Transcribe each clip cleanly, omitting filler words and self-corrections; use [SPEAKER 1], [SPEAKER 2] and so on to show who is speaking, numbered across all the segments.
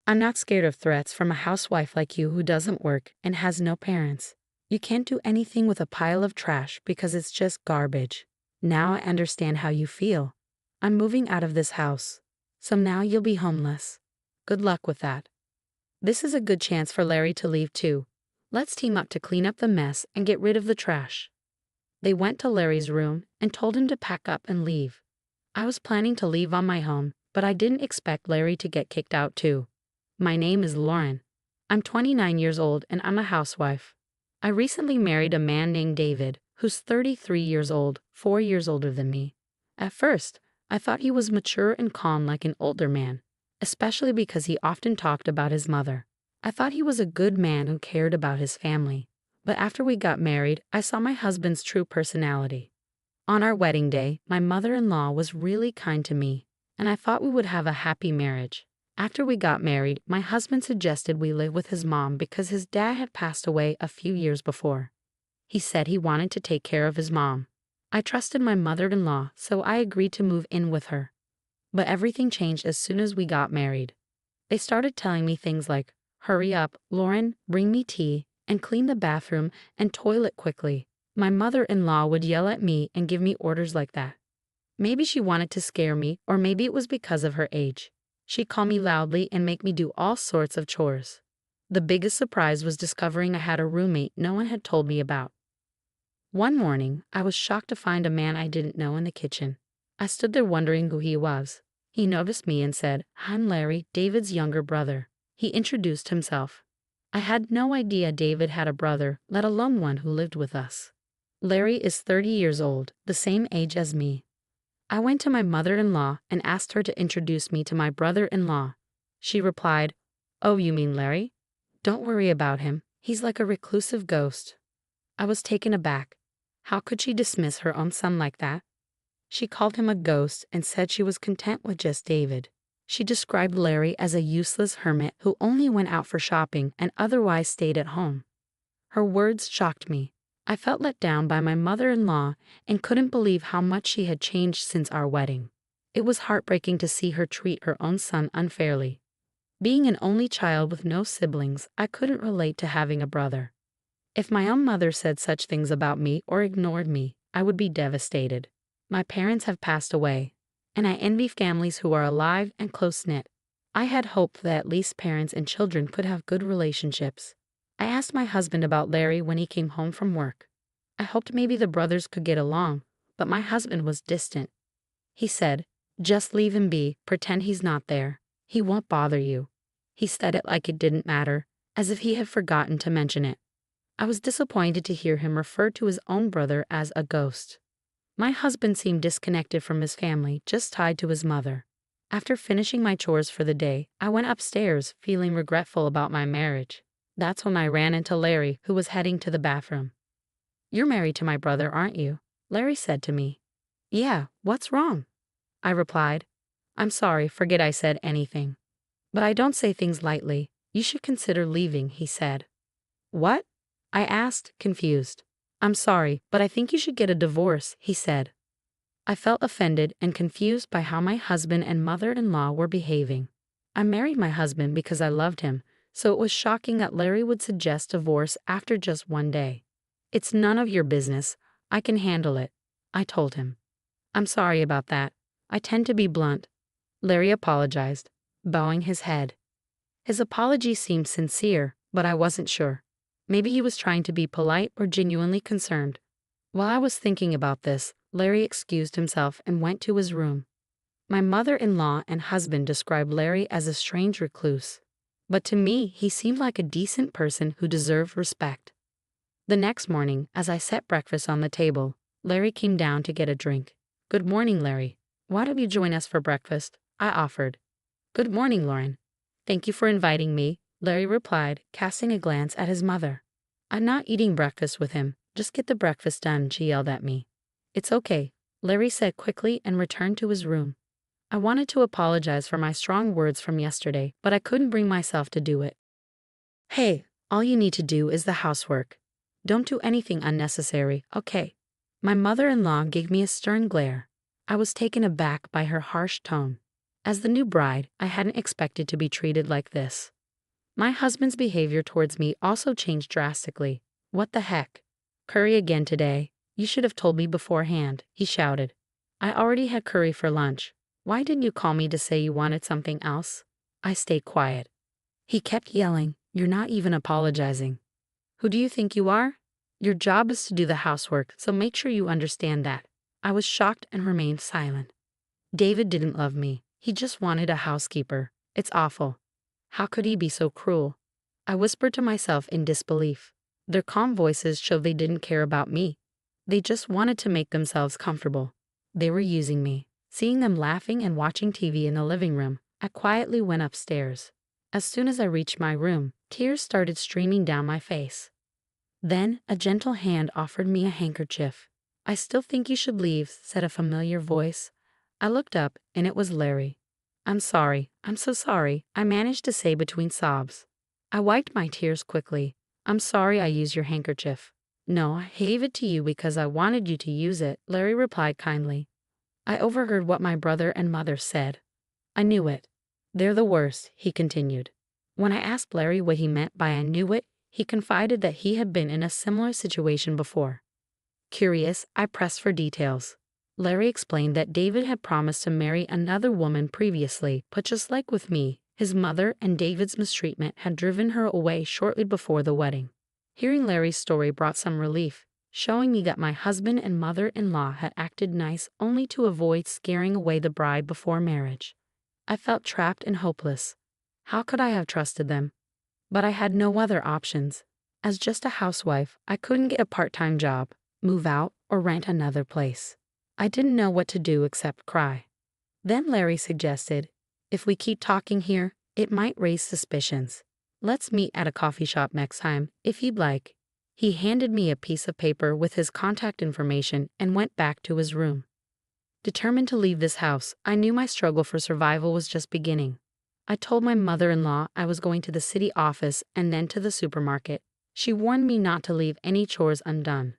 [SPEAKER 1] I'm not scared of threats from a housewife like you who doesn't work and has no parents. You can't do anything with a pile of trash because it's just garbage. Now I understand how you feel. I'm moving out of this house. So now you'll be homeless. Good luck with that. This is a good chance for Larry to leave too. Let's team up to clean up the mess and get rid of the trash. They went to Larry's room and told him to pack up and leave. I was planning to leave on my own, but I didn't expect Larry to get kicked out too. My name is Lauren. I'm 29 years old and I'm a housewife. I recently married a man named David, who's 33 years old, 4 years older than me. At first, I thought he was mature and calm like an older man, especially because he often talked about his mother. I thought he was a good man who cared about his family. But after we got married, I saw my husband's true personality. On our wedding day, my mother-in-law was really kind to me, and I thought we would have a happy marriage. After we got married, my husband suggested we live with his mom because his dad had passed away a few years before. He said he wanted to take care of his mom. I trusted my mother-in-law, so I agreed to move in with her. But everything changed as soon as we got married. They started telling me things like, "Hurry up, Lauren, bring me tea, and clean the bathroom and toilet quickly." My mother-in-law would yell at me and give me orders like that. Maybe she wanted to scare me, or maybe it was because of her age. She'd call me loudly and make me do all sorts of chores. The biggest surprise was discovering I had a roommate no one had told me about. One morning, I was shocked to find a man I didn't know in the kitchen. I stood there wondering who he was. He noticed me and said, "I'm Larry, David's younger brother." He introduced himself. I had no idea David had a brother, let alone one who lived with us. Larry is 30 years old, the same age as me. I went to my mother-in-law and asked her to introduce me to my brother-in-law. She replied, "Oh, you mean Larry? Don't worry about him. He's like a reclusive ghost." I was taken aback. How could she dismiss her own son like that? She called him a ghost and said she was content with just David. She described Larry as a useless hermit who only went out for shopping and otherwise stayed at home. Her words shocked me. I felt let down by my mother-in-law and couldn't believe how much she had changed since our wedding. It was heartbreaking to see her treat her own son unfairly. Being an only child with no siblings, I couldn't relate to having a brother. If my own mother said such things about me or ignored me, I would be devastated. My parents have passed away, and I envy families who are alive and close-knit. I had hoped that at least parents and children could have good relationships. I asked my husband about Larry when he came home from work. I hoped maybe the brothers could get along, but my husband was distant. He said, "Just leave him be, pretend he's not there. He won't bother you." He said it like it didn't matter, as if he had forgotten to mention it. I was disappointed to hear him refer to his own brother as a ghost. My husband seemed disconnected from his family, just tied to his mother. After finishing my chores for the day, I went upstairs, feeling regretful about my marriage. That's when I ran into Larry, who was heading to the bathroom. "You're married to my brother, aren't you?" Larry said to me. "Yeah, what's wrong?" I replied. "I'm sorry, forget I said anything. But I don't say things lightly. You should consider leaving," he said. "What?" I asked, confused. "I'm sorry, but I think you should get a divorce," he said. I felt offended and confused by how my husband and mother-in-law were behaving. I married my husband because I loved him, so it was shocking that Larry would suggest divorce after just one day. "It's none of your business. I can handle it," I told him. "I'm sorry about that. I tend to be blunt." Larry apologized, bowing his head. His apology seemed sincere, but I wasn't sure. Maybe he was trying to be polite or genuinely concerned. While I was thinking about this, Larry excused himself and went to his room. My mother-in-law and husband described Larry as a strange recluse, but to me, he seemed like a decent person who deserved respect. The next morning, as I set breakfast on the table, Larry came down to get a drink. "Good morning, Larry. Why don't you join us for breakfast?" I offered. "Good morning, Lauren. Thank you for inviting me," Larry replied, casting a glance at his mother. "I'm not eating breakfast with him. Just get the breakfast done," she yelled at me. "It's okay," Larry said quickly and returned to his room. I wanted to apologize for my strong words from yesterday, but I couldn't bring myself to do it. "Hey, all you need to do is the housework. Don't do anything unnecessary, okay?" My mother-in-law gave me a stern glare. I was taken aback by her harsh tone. As the new bride, I hadn't expected to be treated like this. My husband's behavior towards me also changed drastically. What the heck? Curry again today? You should have told me beforehand, he shouted. I already had curry for lunch. Why didn't you call me to say you wanted something else? I stayed quiet. He kept yelling, you're not even apologizing. Who do you think you are? Your job is to do the housework, so make sure you understand that. I was shocked and remained silent. David didn't love me. He just wanted a housekeeper. It's awful. How could he be so cruel? I whispered to myself in disbelief. Their calm voices showed they didn't care about me. They just wanted to make themselves comfortable. They were using me. Seeing them laughing and watching TV in the living room, I quietly went upstairs. As soon as I reached my room, tears started streaming down my face. Then, a gentle hand offered me a handkerchief. I still think you should leave, said a familiar voice. I looked up, and it was Larry. I'm sorry, I'm so sorry, I managed to say between sobs. I wiped my tears quickly. I'm sorry I used your handkerchief. No, I gave it to you because I wanted you to use it, Larry replied kindly. I overheard what my brother and mother said. I knew it. They're the worst, he continued. When I asked Larry what he meant by I knew it, he confided that he had been in a similar situation before. Curious, I pressed for details. Larry explained that David had promised to marry another woman previously, but just like with me, his mother and David's mistreatment had driven her away shortly before the wedding. Hearing Larry's story brought some relief, showing me that my husband and mother-in-law had acted nice only to avoid scaring away the bride before marriage. I felt trapped and hopeless. How could I have trusted them? But I had no other options. As just a housewife, I couldn't get a part-time job, move out, or rent another place. I didn't know what to do except cry. Then Larry suggested, if we keep talking here, it might raise suspicions. Let's meet at a coffee shop next time, if you'd like. He handed me a piece of paper with his contact information and went back to his room. Determined to leave this house, I knew my struggle for survival was just beginning. I told my mother-in-law I was going to the city office and then to the supermarket. She warned me not to leave any chores undone.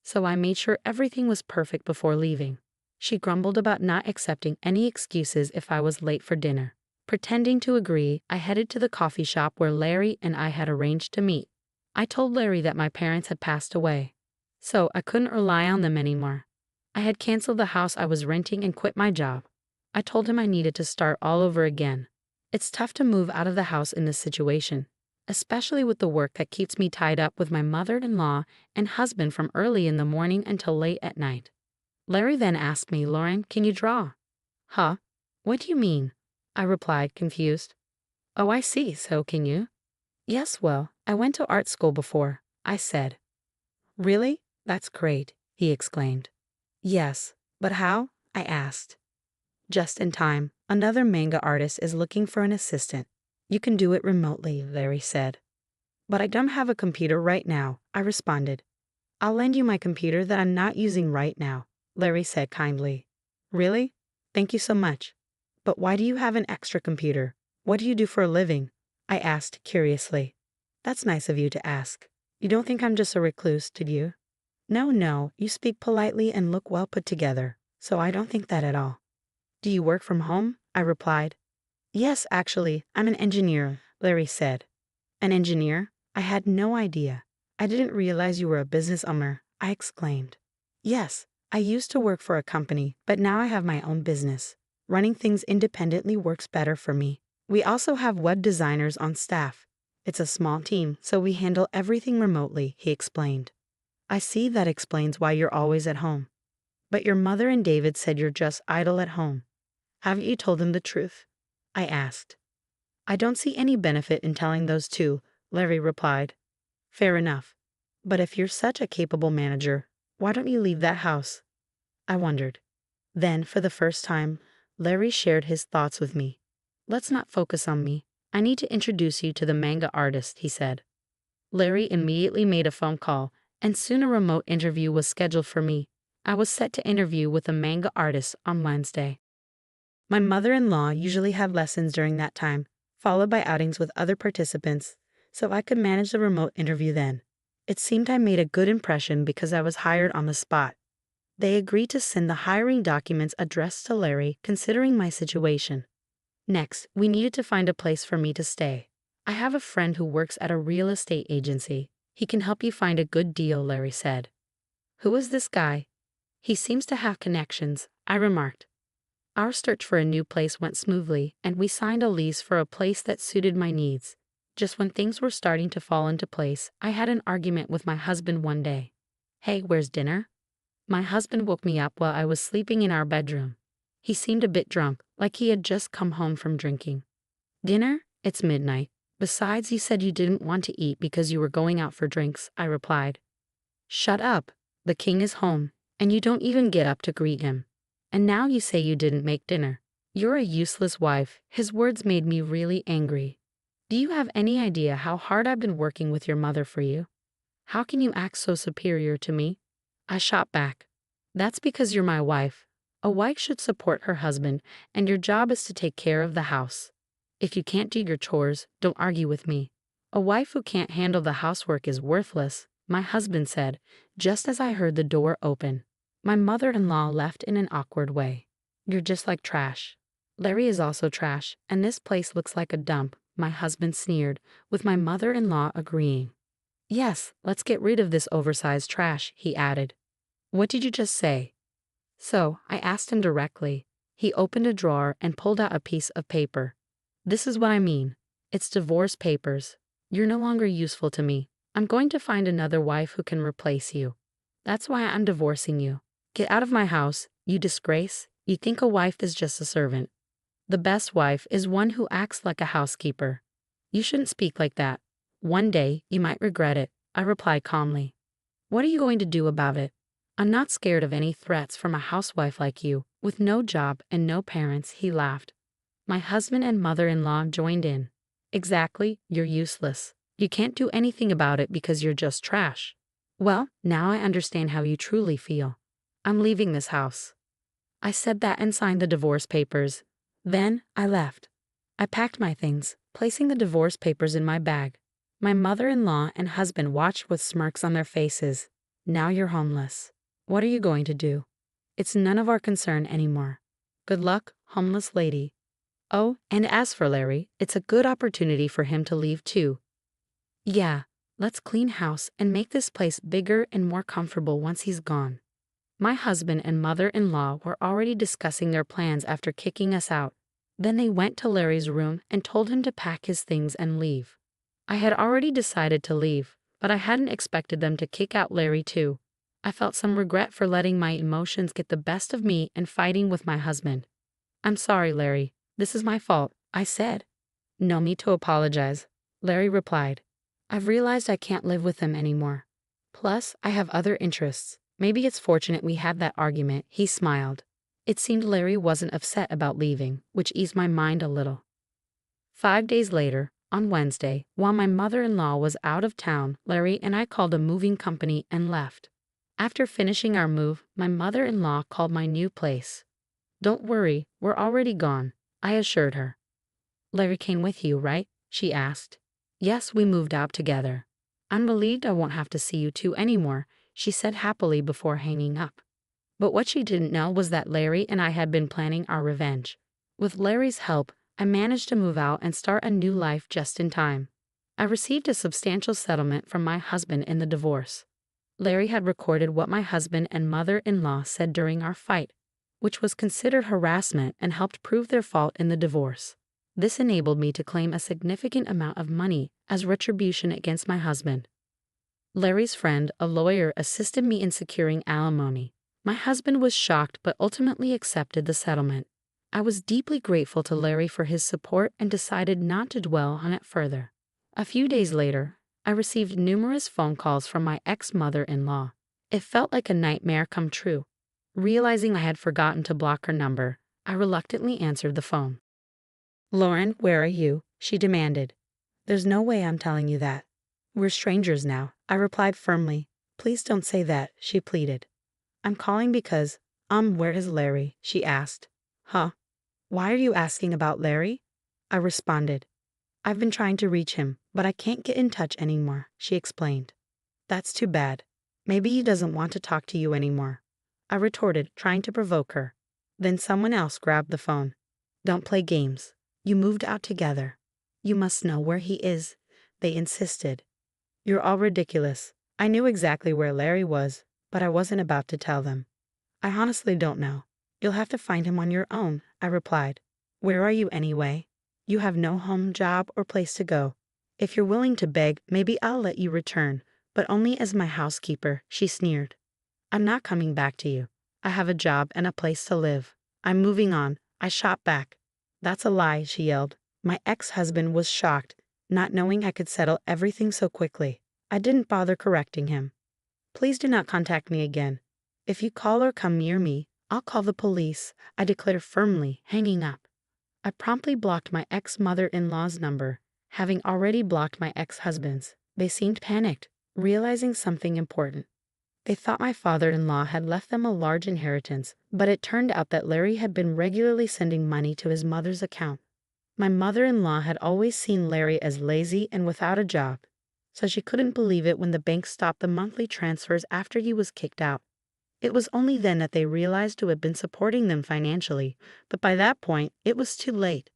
[SPEAKER 1] So I made sure everything was perfect before leaving. She grumbled about not accepting any excuses if I was late for dinner. Pretending to agree, I headed to the coffee shop where Larry and I had arranged to meet. I told Larry that my parents had passed away, so I couldn't rely on them anymore. I had canceled the house I was renting and quit my job. I told him I needed to start all over again. It's tough to move out of the house in this situation, especially with the work that keeps me tied up with my mother-in-law and husband from early in the morning until late at night. Larry then asked me, Lauren, can you draw? Huh? What do you mean? I replied, confused. Oh, I see, so can you? Yes, well, I went to art school before, I said. Really? That's great, he exclaimed. Yes, but how? I asked. Just in time, another manga artist is looking for an assistant. You can do it remotely, Larry said. But I don't have a computer right now, I responded. I'll lend you my computer that I'm not using right now, Larry said kindly. Really? Thank you so much. But why do you have an extra computer? What do you do for a living? I asked curiously. That's nice of you to ask. You don't think I'm just a recluse, did you? No, you speak politely and look well put together, so I don't think that at all. Do you work from home? I replied. Yes, actually, I'm an engineer, Larry said. An engineer? I had no idea. I didn't realize you were a business owner, I exclaimed. Yes, I used to work for a company, but now I have my own business. Running things independently works better for me. We also have web designers on staff. It's a small team, so we handle everything remotely, he explained. I see, that explains why you're always at home. But your mother and David said you're just idle at home. Haven't you told them the truth? I asked. I don't see any benefit in telling those two, Larry replied. Fair enough. But if you're such a capable manager, why don't you leave that house? I wondered. Then, for the first time, Larry shared his thoughts with me. Let's not focus on me. I need to introduce you to the manga artist, he said. Larry immediately made a phone call, and soon a remote interview was scheduled for me. I was set to interview with a manga artist on Wednesday. My mother-in-law usually had lessons during that time, followed by outings with other participants, so I could manage the remote interview then. It seemed I made a good impression because I was hired on the spot. They agreed to send the hiring documents addressed to Larry, considering my situation. Next, we needed to find a place for me to stay. I have a friend who works at a real estate agency. He can help you find a good deal, Larry said. Who is this guy? He seems to have connections, I remarked. Our search for a new place went smoothly, and we signed a lease for a place that suited my needs. Just when things were starting to fall into place, I had an argument with my husband one day. Hey, where's dinner? My husband woke me up while I was sleeping in our bedroom. He seemed a bit drunk, like he had just come home from drinking. Dinner? It's midnight. Besides, you said you didn't want to eat because you were going out for drinks, I replied. Shut up. The king is home, and you don't even get up to greet him. And now you say you didn't make dinner. You're a useless wife. His words made me really angry. Do you have any idea how hard I've been working with your mother for you? How can you act so superior to me? I shot back. That's because you're my wife. A wife should support her husband, and your job is to take care of the house. If you can't do your chores, don't argue with me. A wife who can't handle the housework is worthless, my husband said, just as I heard the door open. My mother-in-law left in an awkward way. You're just like trash. Larry is also trash, and this place looks like a dump, my husband sneered, with my mother-in-law agreeing. Yes, let's get rid of this oversized trash, he added. What did you just say? So, I asked him directly. He opened a drawer and pulled out a piece of paper. This is what I mean. It's divorce papers. You're no longer useful to me. I'm going to find another wife who can replace you. That's why I'm divorcing you. Get out of my house, you disgrace. You think a wife is just a servant. The best wife is one who acts like a housekeeper. You shouldn't speak like that. One day, you might regret it, I replied calmly. What are you going to do about it? I'm not scared of any threats from a housewife like you, with no job and no parents, he laughed. My husband and mother-in-law joined in. Exactly, you're useless. You can't do anything about it because you're just trash. Well, now I understand how you truly feel. I'm leaving this house. I said that and signed the divorce papers. Then, I left. I packed my things, placing the divorce papers in my bag. My mother-in-law and husband watched with smirks on their faces. Now you're homeless. What are you going to do? It's none of our concern anymore. Good luck, homeless lady. Oh, and as for Larry, it's a good opportunity for him to leave too. Yeah, let's clean house and make this place bigger and more comfortable once he's gone. My husband and mother-in-law were already discussing their plans after kicking us out. Then they went to Larry's room and told him to pack his things and leave. I had already decided to leave, but I hadn't expected them to kick out Larry too. I felt some regret for letting my emotions get the best of me and fighting with my husband. I'm sorry, Larry. This is my fault, I said. No need to apologize, Larry replied. I've realized I can't live with him anymore. Plus, I have other interests. Maybe it's fortunate we had that argument, he smiled. It seemed Larry wasn't upset about leaving, which eased my mind a little. 5 days later, on Wednesday, while my mother-in-law was out of town, Larry and I called a moving company and left. After finishing our move, my mother-in-law called my new place. Don't worry, we're already gone, I assured her. Larry came with you, right? She asked. Yes, we moved out together. I'm relieved I won't have to see you two anymore, she said happily before hanging up. But what she didn't know was that Larry and I had been planning our revenge. With Larry's help, I managed to move out and start a new life just in time. I received a substantial settlement from my husband in the divorce. Larry had recorded what my husband and mother-in-law said during our fight, which was considered harassment and helped prove their fault in the divorce. This enabled me to claim a significant amount of money as retribution against my husband. Larry's friend, a lawyer, assisted me in securing alimony. My husband was shocked but ultimately accepted the settlement. I was deeply grateful to Larry for his support and decided not to dwell on it further. A few days later, I received numerous phone calls from my ex-mother-in-law. It felt like a nightmare come true. Realizing I had forgotten to block her number, I reluctantly answered the phone. Lauren, where are you? She demanded. There's no way I'm telling you that. We're strangers now, I replied firmly. Please don't say that, she pleaded. I'm calling because, where is Larry? She asked. Huh? Why are you asking about Larry? I responded. I've been trying to reach him, but I can't get in touch anymore, she explained. That's too bad. Maybe he doesn't want to talk to you anymore, I retorted, trying to provoke her. Then someone else grabbed the phone. Don't play games. You moved out together. You must know where he is, they insisted. You're all ridiculous. I knew exactly where Larry was, but I wasn't about to tell them. I honestly don't know. You'll have to find him on your own, I replied. Where are you anyway? You have no home, job, or place to go. If you're willing to beg, maybe I'll let you return, but only as my housekeeper, she sneered. I'm not coming back to you. I have a job and a place to live. I'm moving on, I shot back. That's a lie, she yelled. My ex-husband was shocked, not knowing I could settle everything so quickly. I didn't bother correcting him. Please do not contact me again. If you call or come near me, I'll call the police, I declared firmly, hanging up. I promptly blocked my ex-mother-in-law's number, having already blocked my ex-husband's. They seemed panicked, realizing something important. They thought my father-in-law had left them a large inheritance, but it turned out that Larry had been regularly sending money to his mother's account. My mother-in-law had always seen Larry as lazy and without a job, so she couldn't believe it when the bank stopped the monthly transfers after he was kicked out. It was only then that they realized who had been supporting them financially, but by that point, it was too late.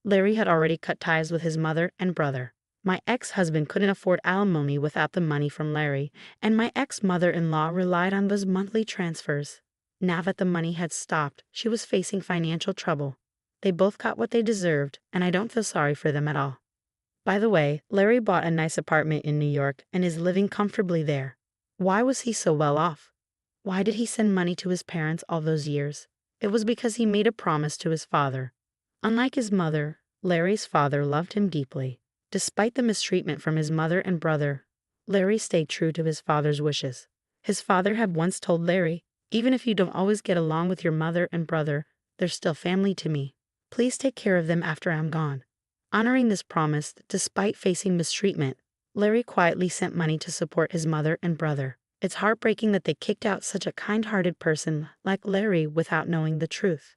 [SPEAKER 1] Larry had already cut ties with his mother and brother. My ex-husband couldn't afford alimony without the money from Larry, and my ex-mother-in-law relied on those monthly transfers. Now that the money had stopped, she was facing financial trouble. They both got what they deserved, and I don't feel sorry for them at all. By the way, Larry bought a nice apartment in New York and is living comfortably there. Why was he so well off? Why did he send money to his parents all those years? It was because he made a promise to his father. Unlike his mother, Larry's father loved him deeply. Despite the mistreatment from his mother and brother, Larry stayed true to his father's wishes. His father had once told Larry, even if you don't always get along with your mother and brother, they're still family to me. Please take care of them after I'm gone. Honoring this promise, despite facing mistreatment, Larry quietly sent money to support his mother and brother. It's heartbreaking that they kicked out such a kind-hearted person like Larry without knowing the truth.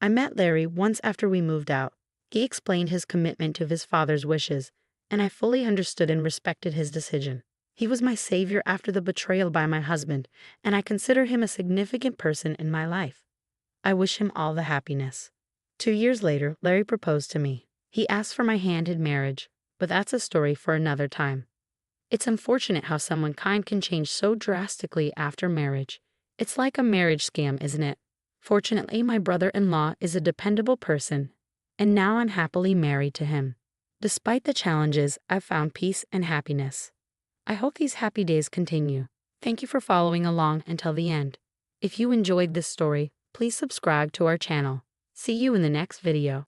[SPEAKER 1] I met Larry once after we moved out. He explained his commitment to his father's wishes, and I fully understood and respected his decision. He was my savior after the betrayal by my husband, and I consider him a significant person in my life. I wish him all the happiness. 2 years later, Larry proposed to me. He asked for my hand in marriage, but that's a story for another time. It's unfortunate how someone kind can change so drastically after marriage. It's like a marriage scam, isn't it? Fortunately, my brother-in-law is a dependable person, and now I'm happily married to him. Despite the challenges, I've found peace and happiness. I hope these happy days continue. Thank you for following along until the end. If you enjoyed this story, please subscribe to our channel. See you in the next video.